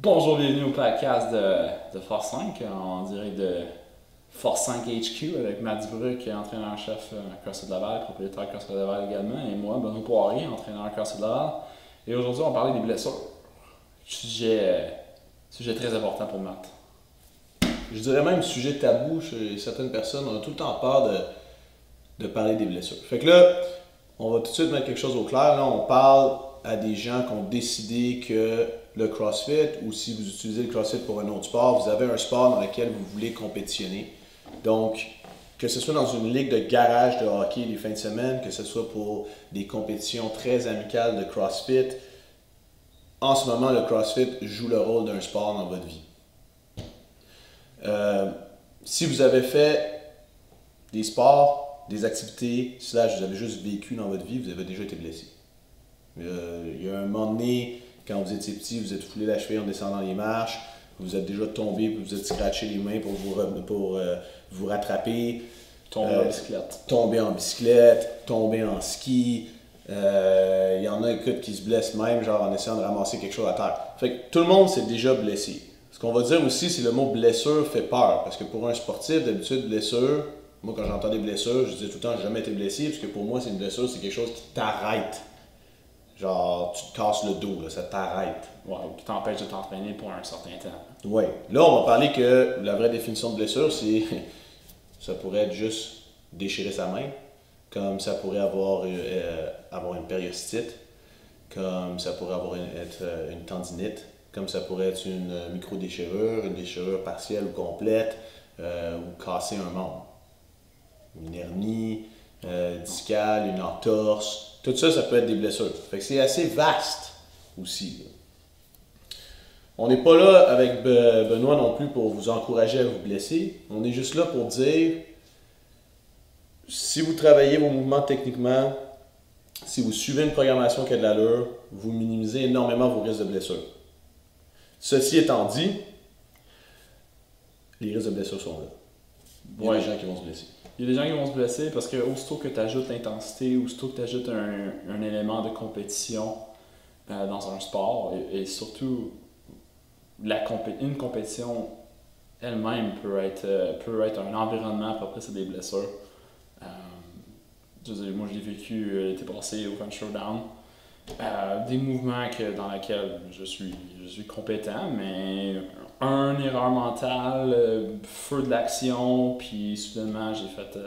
Bonjour, bienvenue au podcast de Force 5, en direct de Force 5 HQ avec Matt Dubruck, entraîneur-chef CrossFit Laval, propriétaire CrossFit Laval également, et moi, Benoît Poirier, entraîneur CrossFit Laval. Et aujourd'hui, on va parler des blessures. Sujet très important pour Matt. Je dirais même sujet tabou chez certaines personnes. On a tout le temps peur de parler des blessures. Fait que là, on va tout de suite mettre quelque chose au clair. Là, on parle à des gens qui ont décidé que le CrossFit, ou si vous utilisez le CrossFit pour un autre sport, vous avez un sport dans lequel vous voulez compétitionner. Donc, que ce soit dans une ligue de garage de hockey les fins de semaine, que ce soit pour des compétitions très amicales de CrossFit, en ce moment, le CrossFit joue le rôle d'un sport dans votre vie. Si vous avez fait des sports, des activités, slash vous avez juste vécu dans votre vie, vous avez déjà été blessé. Il y a un moment donné, quand vous étiez petit, vous êtes foulé la cheville en descendant les marches, vous êtes déjà tombé, vous êtes scratché les mains pour vous rattraper. Tomber en bicyclette, tomber en ski. Il y en a écoute, qui se blessent même genre en essayant de ramasser quelque chose à terre. Fait que tout le monde s'est déjà blessé. Ce qu'on va dire aussi, c'est le mot blessure fait peur. Parce que pour un sportif, d'habitude, blessure, moi quand j'entends des blessures, je dis tout le temps, j'ai jamais été blessé. Parce que pour moi, c'est une blessure, c'est quelque chose qui t'arrête. Genre, tu te casses le dos, là, ça t'arrête. Ouais, ou qui t'empêche de t'entraîner pour un certain temps. Ouais. Là, on va parler que la vraie définition de blessure, c'est. Ça pourrait être juste déchirer sa main, comme ça pourrait avoir une périostite, comme ça pourrait être une tendinite, comme ça pourrait être une micro-déchirure, une déchirure partielle ou complète, ou casser un membre. Une hernie discale, une entorse, tout ça, ça peut être des blessures. Fait que c'est assez vaste aussi. On n'est pas là avec Benoît non plus pour vous encourager à vous blesser. On est juste là pour dire, si vous travaillez vos mouvements techniquement, si vous suivez une programmation qui a de l'allure, vous minimisez énormément vos risques de blessure. Ceci étant dit, les risques de blessure sont là. Il y a des gens qui vont se blesser. Il y a des gens qui vont se blesser parce que aussitôt que tu ajoutes l'intensité, aussitôt que tu ajoutes un élément de compétition dans un sport, et surtout une compétition elle-même peut être un environnement propice à des blessures. Moi, je l'ai vécu l'été passé au Fun Showdown. Des mouvements dans lesquels je suis compétent, mais une erreur mentale, feu de l'action, puis soudainement j'ai fait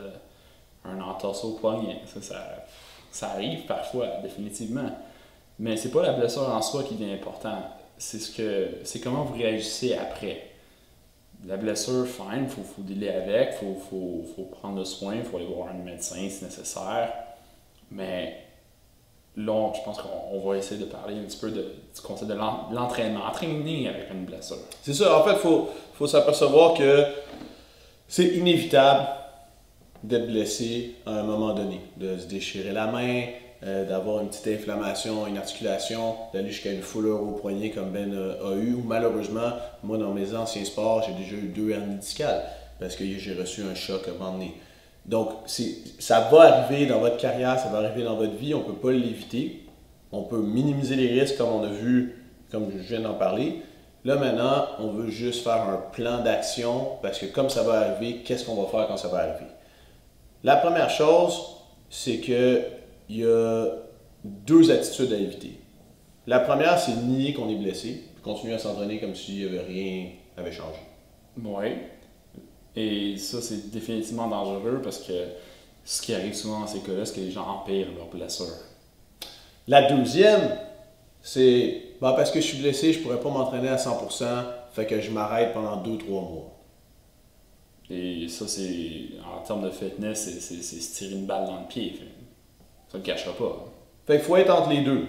un entorse au poignet. Ça arrive parfois, définitivement. Mais c'est pas la blessure en soi qui est important. C'est comment vous réagissez après. La blessure, fine, faut dealer avec, faut prendre le soin, il faut aller voir un médecin si nécessaire. Mais là, je pense qu'on va essayer de parler un petit peu du concept de l'entraînement. Entraîner avec une blessure. C'est ça, en fait, faut s'apercevoir que c'est inévitable d'être blessé à un moment donné, de se déchirer la main, d'avoir une petite inflammation, une articulation, d'aller jusqu'à une foulure au poignet comme Ben a eu, ou malheureusement, moi dans mes anciens sports, j'ai déjà eu 2 hernies discales parce que j'ai reçu un choc à un moment donné. Donc, ça va arriver dans votre carrière, ça va arriver dans votre vie, on ne peut pas l'éviter. On peut minimiser les risques comme on a vu, comme je viens d'en parler. Là maintenant, on veut juste faire un plan d'action parce que comme ça va arriver, qu'est-ce qu'on va faire quand ça va arriver? La première chose, c'est qu'il y a 2 attitudes à éviter. La première, c'est nier qu'on est blessé, puis continuer à s'entraîner comme si rien n'avait changé. Oui. Et ça, c'est définitivement dangereux parce que ce qui arrive souvent dans ces cas-là, c'est que les gens empirent leurs blessures. La deuxième, c'est parce que je suis blessé, je ne pourrais pas m'entraîner à 100%, fait que je m'arrête pendant 2-3 mois. Et ça, en termes de fitness, c'est se tirer une balle dans le pied. Ça ne le cachera pas. Fait qu'il faut être entre les deux.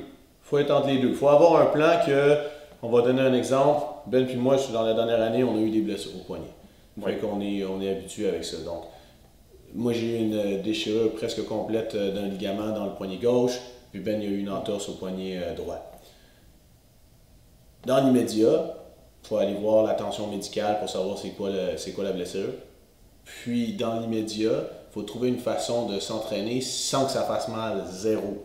Il faut avoir un plan que, on va donner un exemple, Ben puis moi, dans la dernière année, on a eu des blessures au poignet. Fait qu'on est habitué avec ça. Donc, moi, j'ai eu une déchirure presque complète d'un ligament dans le poignet gauche, puis Ben, il a eu une entorse au poignet droit. Dans l'immédiat, il faut aller voir l'attention médicale pour savoir c'est quoi la blessure. Puis, dans l'immédiat, il faut trouver une façon de s'entraîner sans que ça fasse mal, zéro.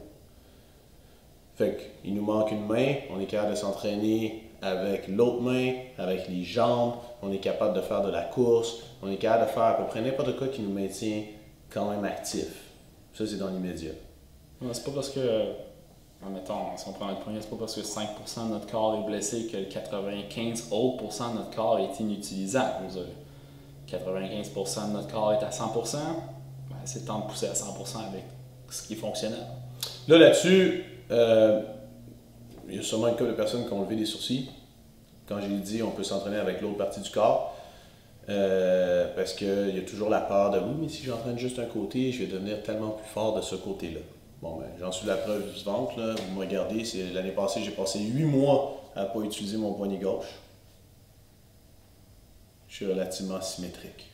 Fait qu'il nous manque une main, on est capable de s'entraîner avec l'autre main, avec les jambes, on est capable de faire de la course, on est capable de faire à peu près n'importe quoi qui nous maintient quand même actifs. Ça, c'est dans l'immédiat. Ouais, c'est pas parce que, admettons, si on prend notre premier, c'est pas parce que 5% de notre corps est blessé que le 95% autres de notre corps est inutilisable. Je veux dire, 95% de notre corps est à 100%, ben, c'est temps de pousser à 100% avec ce qui est fonctionnel. Là-dessus, il y a sûrement une couple de personnes qui ont levé des sourcils quand j'ai dit on peut s'entraîner avec l'autre partie du corps. Parce qu'il y a toujours la peur de oui, mais si j'entraîne juste un côté, je vais devenir tellement plus fort de ce côté-là. Bon, ben, j'en suis la preuve vivante. Là. Vous me regardez, l'année passée, j'ai passé 8 mois à ne pas utiliser mon poignet gauche. Je suis relativement symétrique.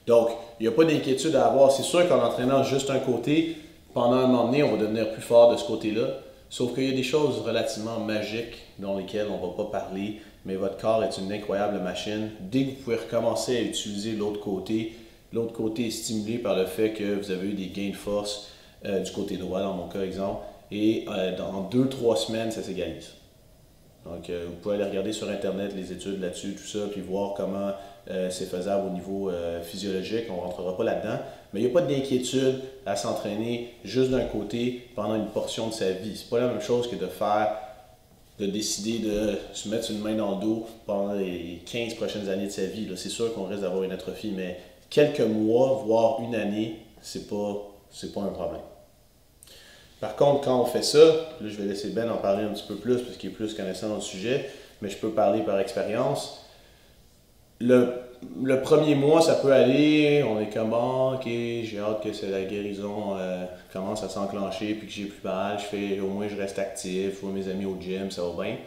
Donc, il n'y a pas d'inquiétude à avoir. C'est sûr qu'en entraînant juste un côté, pendant un moment donné, on va devenir plus fort de ce côté-là. Sauf qu'il y a des choses relativement magiques dans lesquelles on ne va pas parler, mais votre corps est une incroyable machine. Dès que vous pouvez recommencer à utiliser l'autre côté est stimulé par le fait que vous avez eu des gains de force du côté droit, dans mon cas, exemple, et dans 2-3 semaines, ça s'égalise. Donc, vous pouvez aller regarder sur Internet les études là-dessus, tout ça, puis voir comment c'est faisable au niveau physiologique. On ne rentrera pas là-dedans. Mais il n'y a pas d'inquiétude à s'entraîner juste d'un côté pendant une portion de sa vie. C'est pas la même chose que de décider de se mettre une main dans le dos pendant les 15 prochaines années de sa vie. C'est sûr qu'on risque d'avoir une atrophie, mais quelques mois, voire une année, c'est pas un problème. Par contre, quand on fait ça, là je vais laisser Ben en parler un petit peu plus parce qu'il est plus connaissant dans le sujet, mais je peux parler par expérience. Le premier mois, ça peut aller, on est comme bon, ok, j'ai hâte que la guérison commence à s'enclencher puis que j'ai plus mal, au moins je reste actif, je vois mes amis au gym, ça va bien.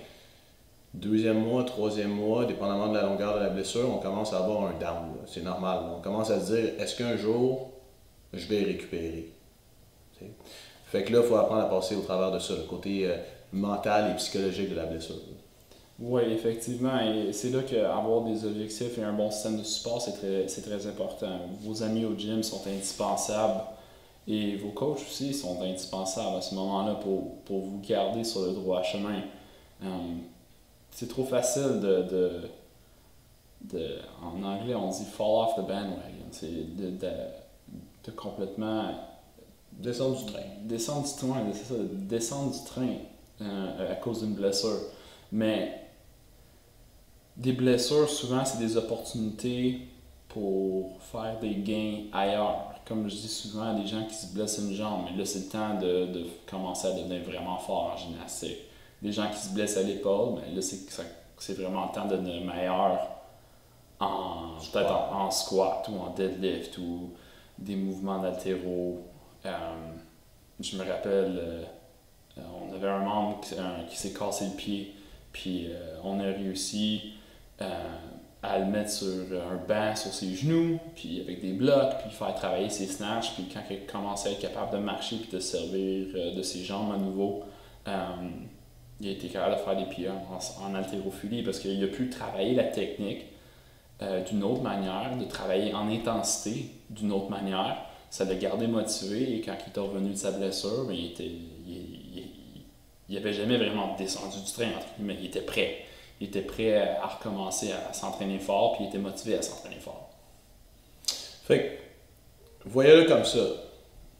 Deuxième mois, troisième mois, dépendamment de la longueur de la blessure, on commence à avoir un down, c'est normal. On commence à se dire, est-ce qu'un jour, je vais récupérer? T'sais? Fait que là, il faut apprendre à passer au travers de ça, le côté mental et psychologique de la blessure. Oui, effectivement. Et c'est là qu'avoir des objectifs et un bon système de support, c'est très important. Vos amis au gym sont indispensables et vos coachs aussi sont indispensables à ce moment-là pour vous garder sur le droit chemin. C'est trop facile en anglais, on dit fall off the bandwagon. C'est de complètement descendre du train. Descendre du train, c'est ça, descendre du train à cause d'une blessure. Mais des blessures, souvent, c'est des opportunités pour faire des gains ailleurs. Comme je dis souvent à des gens qui se blessent une jambe, mais là, c'est le temps de commencer à devenir vraiment fort en gymnastique. Des gens qui se blessent à l'épaule, mais là, c'est vraiment le temps de devenir meilleur peut-être en squat ou en deadlift ou des mouvements d'haltéro. Je me rappelle, on avait un membre qui s'est cassé le pied, puis on a réussi à le mettre sur un banc sur ses genoux, puis avec des blocs, puis faire travailler ses snatchs, puis quand il commençait à être capable de marcher puis de se servir de ses jambes à nouveau, il a été capable de faire des pieds en haltérophilie parce qu'il a pu travailler la technique d'une autre manière, de travailler en intensité d'une autre manière. Ça l'a gardé motivé et quand il est revenu de sa blessure, il n'avait jamais vraiment descendu du train, mais il était prêt. Il était prêt à recommencer à s'entraîner fort, puis il était motivé à s'entraîner fort. Fait que, voyez-le comme ça.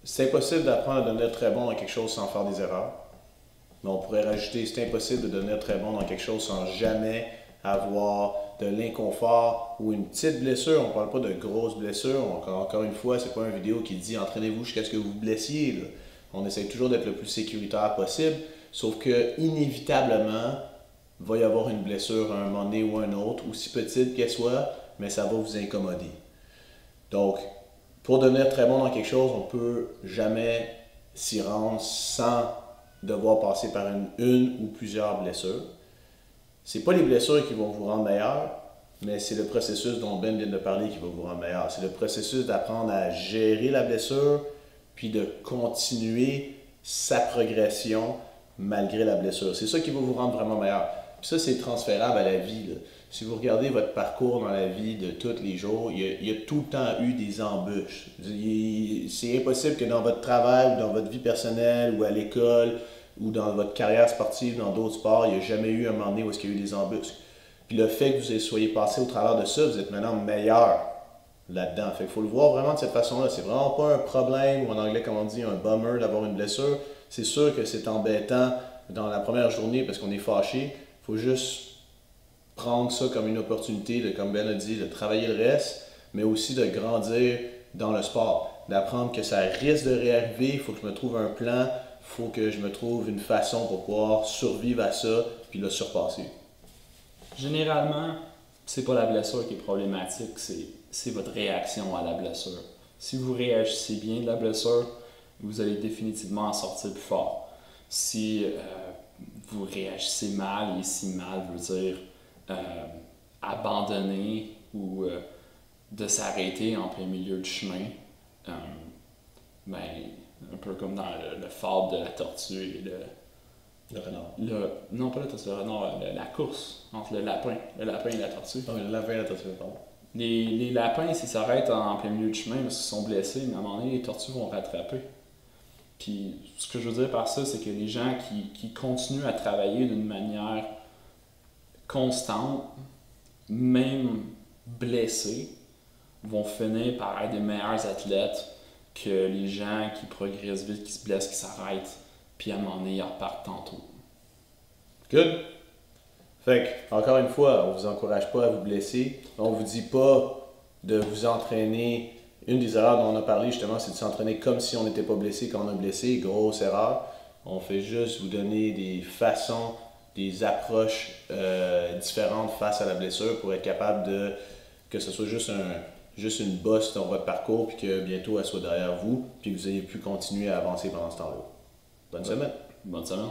C'est impossible d'apprendre à devenir très bon dans quelque chose sans faire des erreurs. Mais on pourrait rajouter, c'est impossible de devenir très bon dans quelque chose sans jamais avoir de l'inconfort ou une petite blessure. On ne parle pas de grosses blessures. Encore une fois, c'est pas une vidéo qui dit entraînez-vous jusqu'à ce que vous vous blessiez. Là. On essaie toujours d'être le plus sécuritaire possible, sauf que inévitablement, il va y avoir une blessure à un moment donné ou un autre, aussi petite qu'elle soit, mais ça va vous incommoder. Donc, pour devenir très bon dans quelque chose, on ne peut jamais s'y rendre sans devoir passer par une ou plusieurs blessures. Ce n'est pas les blessures qui vont vous rendre meilleur, mais c'est le processus dont Ben vient de parler qui va vous rendre meilleur. C'est le processus d'apprendre à gérer la blessure, puis de continuer sa progression malgré la blessure. C'est ça qui va vous rendre vraiment meilleur. Puis ça, c'est transférable à la vie. Là. Si vous regardez votre parcours dans la vie de tous les jours, il y a tout le temps eu des embûches. C'est impossible que dans votre travail ou dans votre vie personnelle ou à l'école, ou dans votre carrière sportive, dans d'autres sports, il n'y a jamais eu un moment donné où est-ce qu'il y a eu des embûches. Puis le fait que vous soyez passé au travers de ça, vous êtes maintenant meilleur là-dedans. Fait qu'il faut le voir vraiment de cette façon-là. C'est vraiment pas un problème, ou en anglais, comme on dit, un bummer d'avoir une blessure. C'est sûr que c'est embêtant dans la première journée parce qu'on est fâché. Il faut juste prendre ça comme une opportunité, de, comme Ben a dit, de travailler le reste, mais aussi de grandir dans le sport. D'apprendre que ça risque de réarriver, il faut que je me trouve un plan, il faut que je me trouve une façon pour pouvoir survivre à ça, puis le surpasser. Généralement, c'est pas la blessure qui est problématique, c'est votre réaction à la blessure. Si vous réagissez bien de la blessure, vous allez définitivement en sortir plus fort. Si vous réagissez mal, et si mal veut dire abandonner ou de s'arrêter en plein milieu du chemin, ben, un peu comme dans le fable de la tortue et Le renard. non, pas la tortue, le renard, la course entre le lapin et la tortue. Ah, le lapin et la tortue, pardon. Les lapins, s'ils s'arrêtent en plein milieu du chemin parce qu'ils sont blessés, mais à un moment donné, les tortues vont rattraper. Puis, ce que je veux dire par ça, c'est que les gens qui continuent à travailler d'une manière constante, même blessés, vont finir par être des meilleurs athlètes que les gens qui progressent vite, qui se blessent, qui s'arrêtent, puis à un moment donné, ils repartent tantôt. Good. Fait que, encore une fois, on vous encourage pas à vous blesser. On vous dit pas de vous entraîner. Une des erreurs dont on a parlé justement, c'est de s'entraîner comme si on n'était pas blessé quand on a blessé. Grosse erreur. On fait juste vous donner des façons, des approches différentes face à la blessure pour être capable de que ce soit juste une bosse dans votre parcours puis que bientôt elle soit derrière vous puis que vous ayez pu continuer à avancer pendant ce temps-là. Bonne semaine. Bonne semaine.